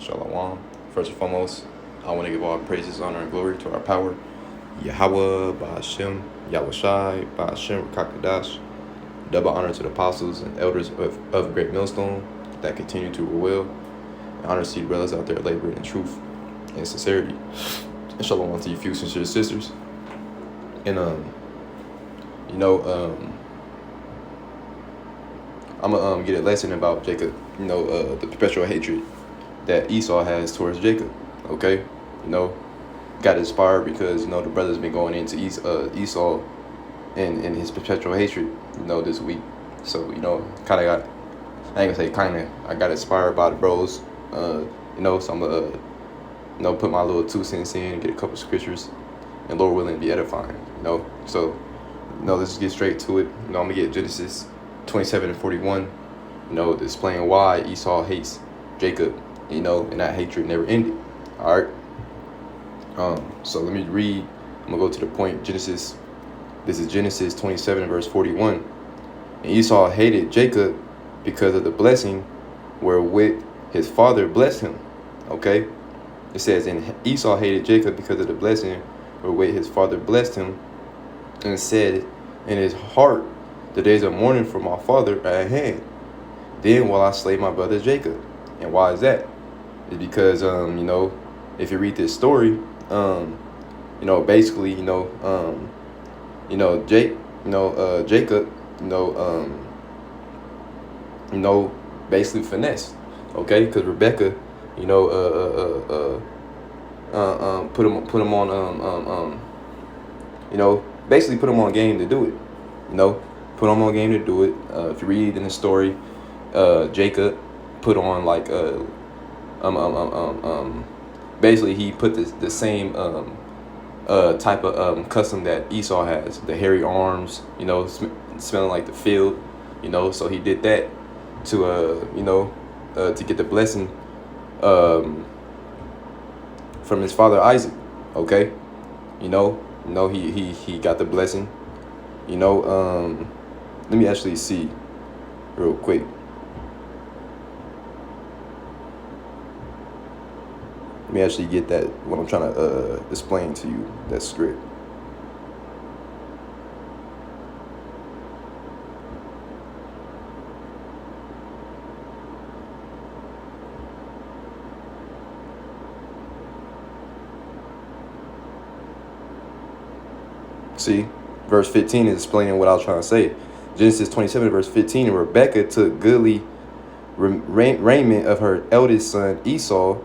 Shalom. First and foremost, I want to give all praises, honor, and glory to our power, Yahweh, Ba'ashem, Yahushai, Ba'ashem, Kakadash. Double honor to the apostles and elders of Great Millstone that continue to rule well. And honor to you brothers out there laboring in truth and sincerity. And shalom to you few sincere sisters. And I'm gonna get a lesson about Jacob. The perpetual hatred that Esau has towards Jacob. Okay, got inspired because the brothers been going into Esau and his perpetual hatred. This week. So kind of got. I ain't gonna say kind of. I got inspired by the bros. So I'm gonna put my little 2 cents in, get a couple scriptures, and Lord willing, be edifying. So let's just get straight to it. I'm gonna get Genesis 27 and 41. Displaying why Esau hates Jacob. And that hatred never ended. All right. So let me read. I'm gonna go to the point. This is Genesis 27 verse 41. And Esau hated Jacob because of the blessing wherewith his father blessed him. Okay. It says, and Esau hated Jacob because of the blessing wherewith his father blessed him, and said in his heart, the days of mourning for my father are at hand. Then will I slay my brother Jacob. And why is that? It's because if you read this story, basically, Jacob, basically finesse, okay? Because Rebecca, put him on, basically put him on game to do it, put him on game to do it. If you read in the story, Jacob put on like basically he put the same type of custom that Esau has, the hairy arms, smelling like the field, so he did that to to get the blessing from his father Isaac. Okay, he got the blessing. Let me actually see real quick. Let me actually get that, what I'm trying to explain to you, that script. See, verse 15 is explaining what I was trying to say. Genesis 27, verse 15, and Rebekah took goodly raiment of her eldest son Esau,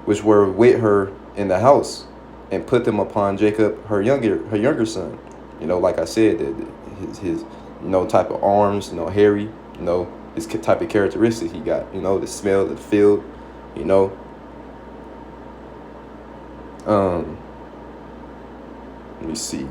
which were with her in the house, and put them upon Jacob, her younger son. Like I said, his type of arms, hairy, his type of characteristics he got, the smell, the feel, let me see.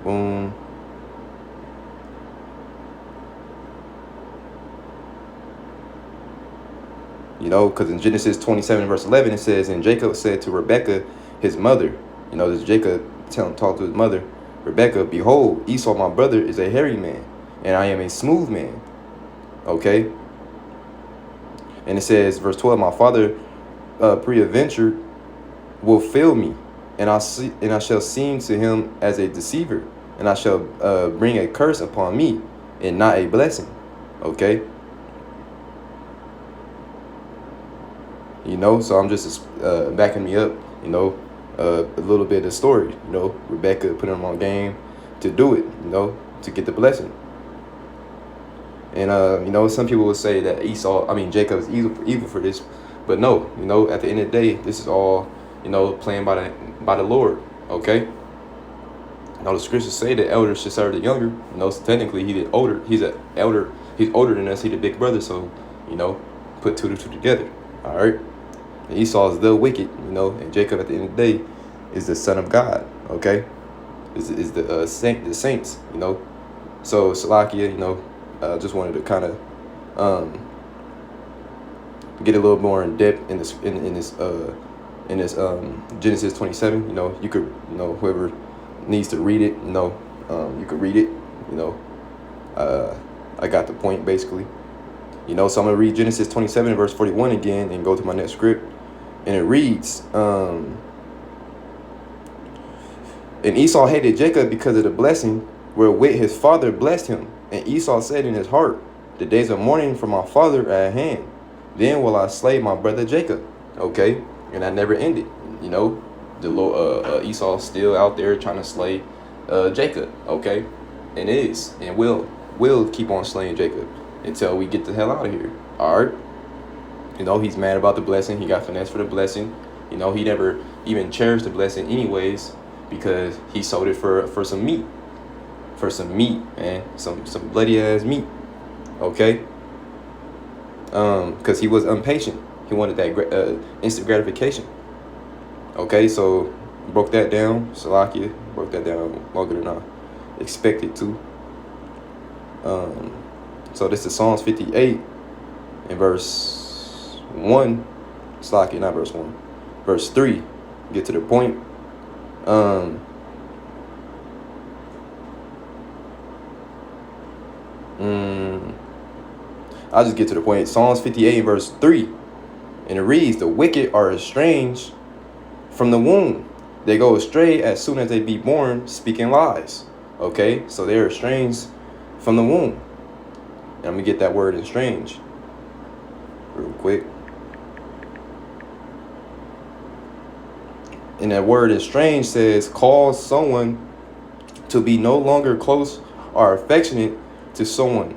Boom. Because in Genesis 27 verse 11 it says, and Jacob said to Rebekah his mother, this Jacob talk to his mother, Rebekah, behold, Esau my brother is a hairy man, and I am a smooth man. Okay. And it says verse 12, my father peradventure will fail me, and I shall seem to him as a deceiver, and I shall bring a curse upon me and not a blessing. Okay. So I'm just backing me up, a little bit of the story, Rebecca put him on game to do it, to get the blessing. And, some people will say that Jacob is evil for this, but no, at the end of the day, this is all, playing by the Lord. Okay. The scriptures say the elder should serve the younger, so technically he's older than us. He's the big brother. So, put two to two together. All right. And Esau is the wicked, and Jacob at the end of the day is the son of God. Okay, is the saints, So Salakia, just wanted to kind of get a little more in depth in this Genesis 27. You could whoever needs to read it, you could read it. I got the point basically. So I'm gonna read Genesis 27 verse 41 again and go to my next script, and it reads, and Esau hated Jacob because of the blessing wherewith his father blessed him. And Esau said in his heart, the days of mourning for my father are at hand. Then will I slay my brother Jacob. Okay, and that never ended. The Lord, Esau's still out there trying to slay Jacob. Okay, and is and will keep on slaying Jacob until we get the hell out of here. All right. He's mad about the blessing. He got finessed for the blessing. He never even cherished the blessing anyways, because he sold it for some meat. For some meat, man. Some bloody ass meat. Okay? Because he was impatient. He wanted that instant gratification. Okay, so broke that down. Salakia broke that down longer than I expected to. So this is Psalms 58 in verse 1. Salakia, not verse 1. Verse 3. Get to the point. I'll just get to the point. Psalms 58 verse 3. And it reads, the wicked are estranged from the womb. They go astray as soon as they be born, speaking lies. Okay, so they're estranged from the womb. And I'm going to get that word estranged real quick. And that word estranged says, cause someone to be no longer close or affectionate to someone.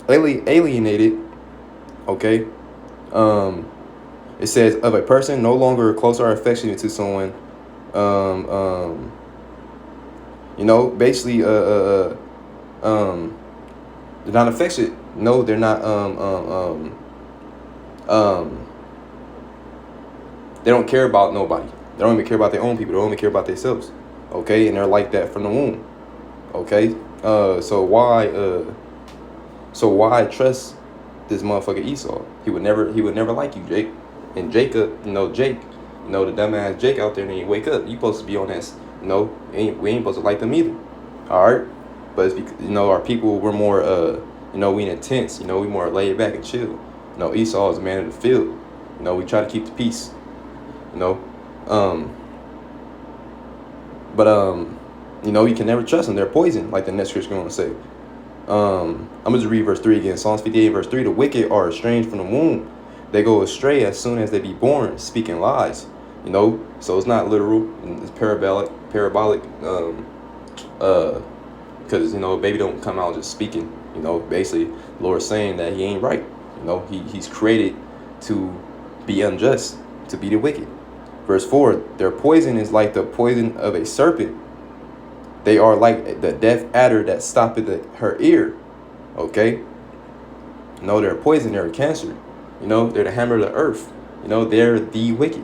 Alienated. Okay. It says of a person no longer close or affectionate to someone. Basically, they're not affectionate. No, they're not. They don't care about nobody. They don't even care about their own people. They don't even care about themselves. Okay, and they're like that from the womb. Okay. So why trust this motherfucker Esau? He would never like you, Jake. And Jacob, Jake, the dumbass Jake out there, and he wake up. You supposed to be on that. We ain't supposed to like them either. All right, but it's because our people, we're more we in intense. We more laid back and chill. Esau is a man of the field. We try to keep the peace. You can never trust them. They're poison, like the next scripture going to say. I'm going to just read verse 3 again. Psalms 58 verse 3. The wicked are estranged from the womb. They go astray as soon as they be born, speaking lies. So it's not literal. It's parabolic. Because, baby don't come out just speaking. Basically, the Lord's saying that he ain't right. He's created to be unjust, to be the wicked. Verse 4, their poison is like the poison of a serpent. They are like the deaf adder that stoppeth her ear. Okay? They're poison, they're a cancer. They're the hammer of the earth. They're the wicked.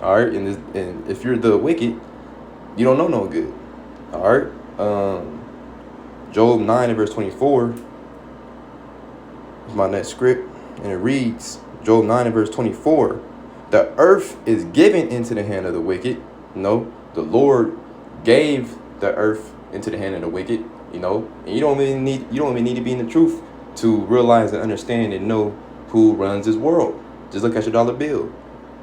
All right? And if you're the wicked, you don't know no good. All right? Job 9 and verse 24 is my next script. And it reads, Job 9 and verse 24, the earth is given into the hand of the wicked. The Lord gave the earth into the hand of the wicked. And you don't even need to be in the truth to realize and understand and know who runs this world. Just look at your dollar bill.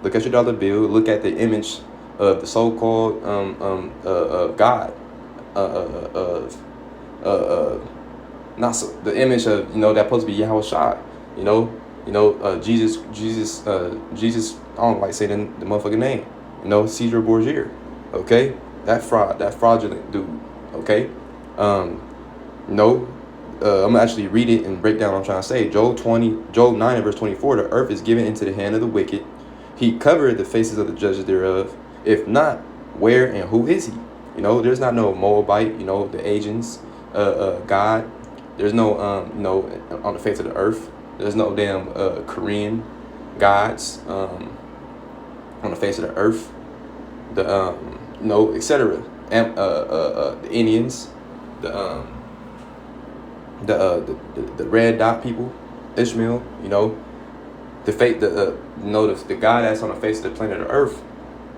Look at your dollar bill. Look at the image of the so-called God. Not so, the image of that's supposed to be Yahweh Shai. Jesus. I don't like saying the motherfucking name. Caesar Borgia. Okay, that fraudulent dude. Okay, I'm gonna actually read it and break down what I'm trying to say. Job 9 and verse 24. The earth is given into the hand of the wicked. He covered the faces of the judges thereof. If not, where and who is he? There's not no Moabite. The Asians, God. There's no on the face of the earth. There's no damn Korean gods on the face of the earth. The etc. The Indians, the red dot people, Ishmael. The fate, the guy that's on the face of the planet of Earth,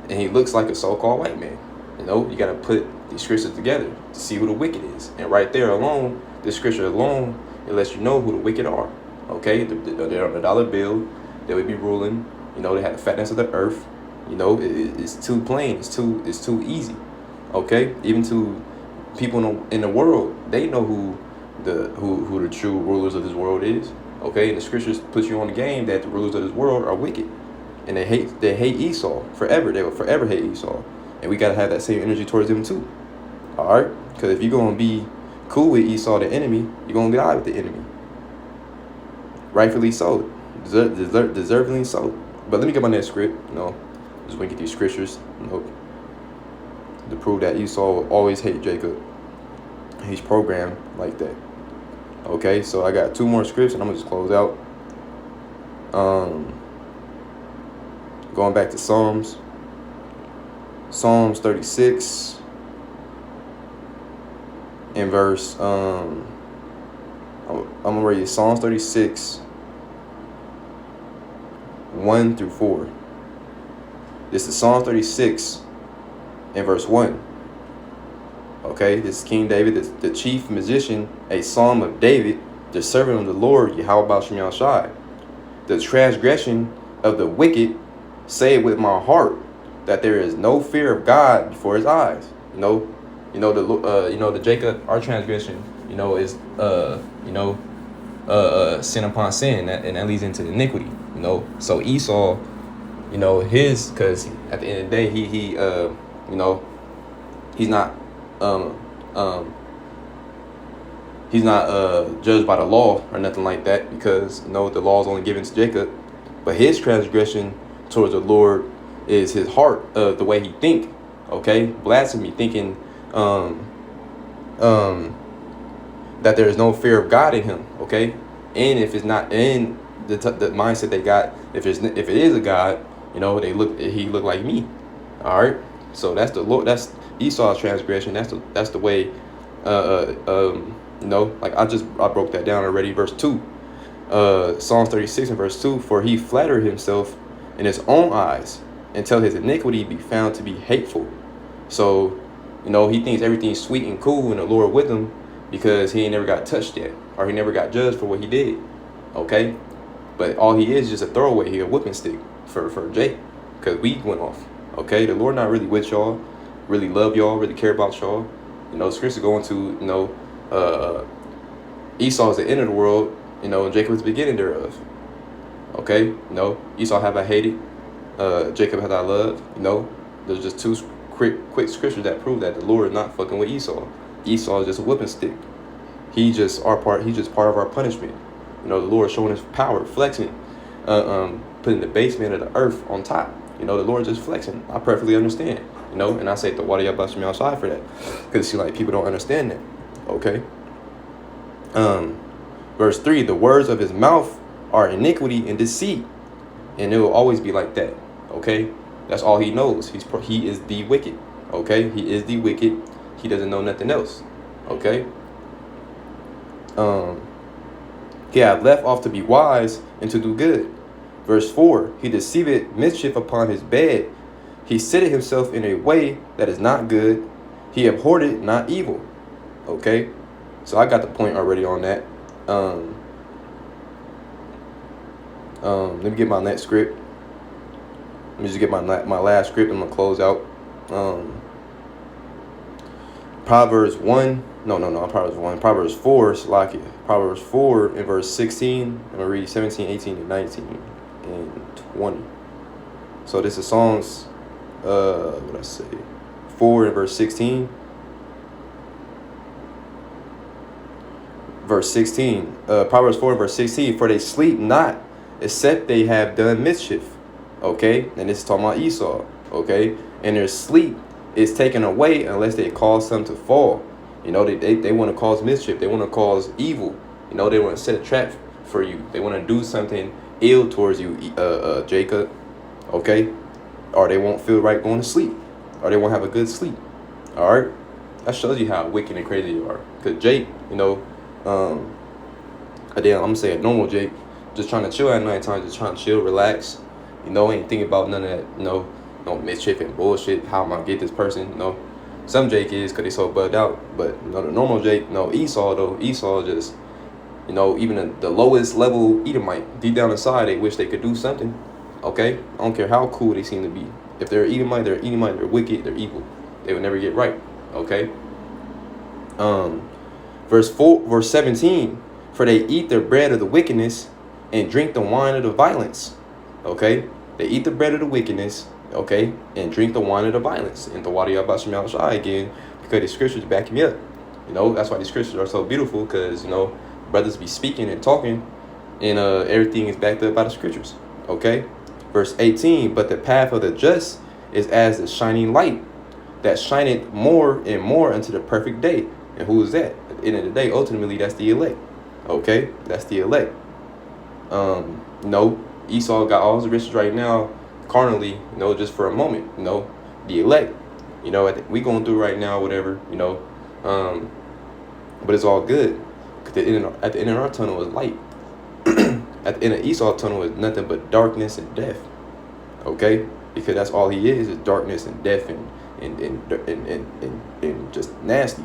and he looks like a so-called white man. You got to put these scriptures together to see who the wicked is, and right there alone, this scripture alone, it lets you know who the wicked are. Okay, they're on the dollar bill. They would be ruling. You know, they had the fatness of the earth. You know, it's too plain. It's too easy. Okay, even to people in the world, they know who the true rulers of this world is. Okay, and the scriptures put you on the game that the rulers of this world are wicked, and they hate Esau forever. They will forever hate Esau, and we gotta have that same energy towards them too. All right, because if you're gonna be cool with Esau, the enemy, you're gonna die with the enemy. Rightfully so, deservingly so. But let me get my next script. You know, just want to get these scriptures. You know, to prove that Esau will always hate Jacob. He's programmed like that. Okay, so I got 2 more scripts, and I'm gonna just close out. Going back to Psalms 36 in verse I'm gonna read you Psalms 36 1 through 4. This is Psalm 36 in verse 1. Okay, this is King David, the chief musician, a psalm of David, the servant of the Lord, Yahweh Shem Yahshai. The transgression of the wicked say with my heart that there is no fear of God before his eyes. The Jacob, our transgression, is sin upon sin, and that leads into iniquity. So Esau, his, because at the end of the day, he's not he's not judged by the law or nothing like that, because the law is only given to Jacob. But his transgression towards the Lord is his heart, the way he think. Okay, blasphemy, thinking that there is no fear of God in him. Okay, and if it's not in the mindset they got, if it is a God, he look like me. All right, so that's the Lord. That's Esau's transgression. That's the way. Like I broke that down already. Verse 2, Psalms 36 and verse 2. For he flattered himself in his own eyes, until his iniquity be found to be hateful. So, he thinks everything's sweet and cool and the Lord with him, because he ain't never got touched yet, or he never got judged for what he did. Okay, but all he is just a throwaway. He a whipping stick for Jake, because we went off. Okay, the Lord not really with y'all, really love y'all, really care about y'all. Scripture going to Esau is the end of the world, and Jacob is the beginning thereof. Okay, Esau have I hated, Jacob have I loved. There's just 2 quick scriptures that prove that the Lord is not fucking with Esau. Esau is just a whipping stick. He's just part of our punishment. The Lord showing his power, flexing, putting the basement of the earth on top. The Lord just flexing. I perfectly understand. And I say the water y'all me outside for that, because people don't understand that. Okay. Verse 3: the words of his mouth are iniquity and deceit, and it will always be like that. Okay, that's all he knows. He is the wicked. Okay, he is the wicked. He doesn't know nothing else. Okay. He hath left off to be wise and to do good. Verse 4: he deceiveth mischief upon his bed. He sitteth himself in a way that is not good. He abhorred not evil. Okay, so I got the point already on that. Let me get my next script. Let me just get my last script. I'm gonna close out. Proverbs 1. No, Proverbs 1. Proverbs 4, Slakia. Proverbs 4 in verse 16. I'm going to read 17, 18, and 19, and 20. So this is Psalms, what I say? 4 in verse 16. Verse 16. Proverbs 4 in verse 16. For they sleep not, except they have done mischief. Okay? And this is talking about Esau. Okay? And their sleep is taken away unless they cause some to fall. They want to cause mischief. They want to cause evil. They want to set a trap for you. They want to do something ill towards you, Jacob. Okay? Or they won't feel right going to sleep. Or they won't have a good sleep. All right? That shows you how wicked and crazy you are. Because Jake, I'm going to say a normal Jake, just trying to chill at night time, just trying to chill, relax. Ain't thinking about none of that, no mischief and bullshit. How am I get this person? Some Jake is because they so bugged out. But the normal Jake, Esau though. Esau just, You know, even the lowest level Edomite, deep down inside, they wish they could do something. Okay? I don't care how cool they seem to be. If they're Edomite, they're Edomite, they're wicked, they're evil. They would never get right. Okay? Verse 17, for they eat the bread of the wickedness and drink the wine of the violence. Okay? They eat the bread of the wickedness, okay, and drink the wine of the violence. And the water Yabashim Yahushai again, because the scriptures back me up. You know, that's why these scriptures are so beautiful, because, you know, brothers be speaking and talking, and everything is backed up by the scriptures. Okay? Verse 18, but the path of the just is as the shining light that shineth more and more unto the perfect day. And who is that? At the end of the day, ultimately, that's the elect. Okay? That's the elect. No, Esau got all his riches right now, carnally, you know, just for a moment, you know, the elect, you know, we going through right now, whatever, you know, but it's all good. At the end of our tunnel is light. At the end of Esau's tunnel is nothing but darkness and death. Okay? Because that's all he is darkness and death and just nasty.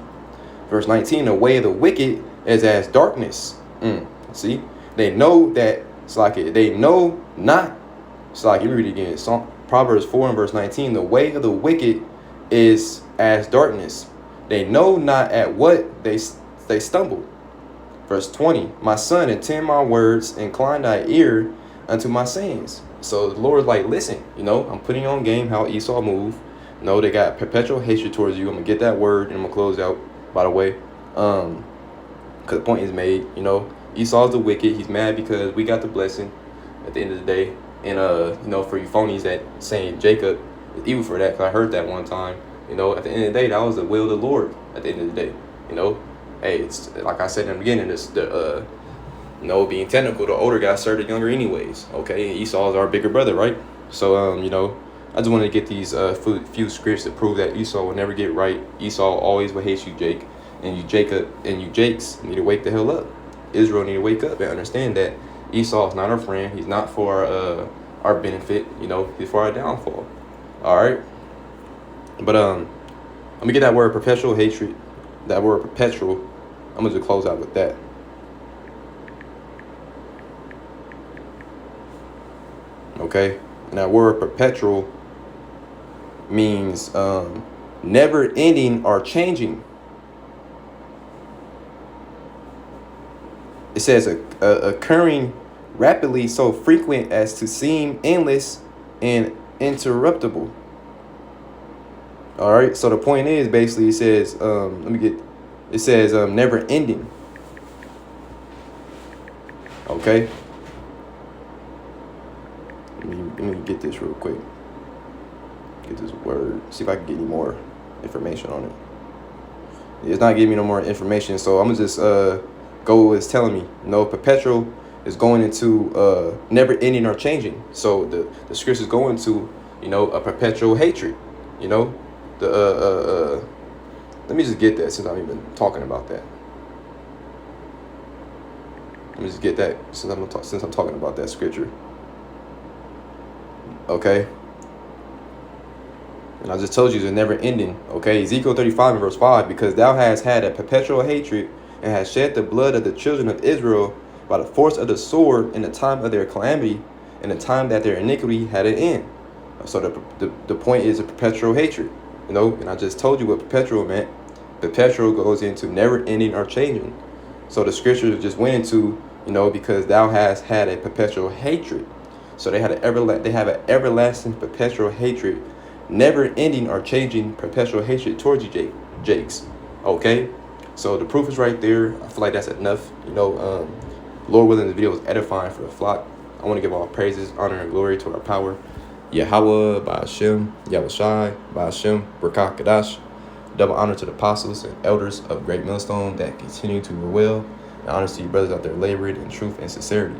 Verse 19, the way of the wicked is as darkness. See? They know that, it's like they know not, it's like, let me read it again. Proverbs 4 and verse 19, the way of the wicked is as darkness. They know not at what they stumble. Verse 20, my son, attend my words, incline thy ear unto my sayings. So the Lord's like, listen, you know, I'm putting on game how Esau moved. No, they got perpetual hatred towards you. I'm gonna get that word and I'm gonna close out, by the way. Because the point is made, you know, Esau's the wicked. He's mad because we got the blessing at the end of the day. And, you know, for you phonies that saying Jacob is evil for that, because I heard that one time, you know, at the end of the day, that was the will of the Lord at the end of the day, you know. Hey, it's like I said in the beginning, it's the, you know, being technical, the older guy served the younger anyways, okay? Esau is our bigger brother, right? So, you know, I just wanted to get these few scripts to prove that Esau will never get right. Esau always will hate you, Jake. And you, Jacob, and you, Jakes, need to wake the hell up. Israel need to wake up and understand that Esau is not our friend. He's not for our benefit, you know. He's for our downfall. All right. But let me get that word perpetual hatred. That word perpetual. I'm gonna just close out with that. Okay. And that word perpetual means never ending or changing. It says occurring rapidly, so frequent as to seem endless and interruptible. All right. So the point is, basically, it says, never ending. Okay. Let me get this real quick. Get this word. See if I can get any more information on it. It's not giving me no more information, so I'm gonna just go with it's telling me. You know, perpetual is going into never ending or changing. So the script is going to, you know, a perpetual hatred. You know, let me just get that since I'm even talking about that. Let me just get that since I'm talking about that scripture. Okay. And I just told you it's never ending. Okay. Ezekiel 35 and verse 5, because thou hast had a perpetual hatred and hast shed the blood of the children of Israel by the force of the sword in the time of their calamity, in the time that their iniquity had an end. So the point is a perpetual hatred. You know, and I just told you what perpetual meant. Perpetual goes into never ending or changing. So the scriptures just went into, you know, because thou hast had a perpetual hatred. So they have an everlasting perpetual hatred, never ending or changing perpetual hatred towards you, Jakes. Okay? So the proof is right there. I feel like that's enough. You know, Lord willing, this video is edifying for the flock. I want to give all praises, honor, and glory to our power. Yahweh, Ba'ashem, Yahushai, Ba'ashem, Barakah Kadash. Double honor to the apostles and elders of Great Millstone that continue to rule well. And honor to you brothers out there laboring in truth and sincerity.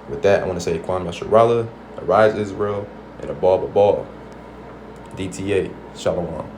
With that, I want to say Kwam Yasharallah, Arise Israel, and a ball. DTA. Shalom.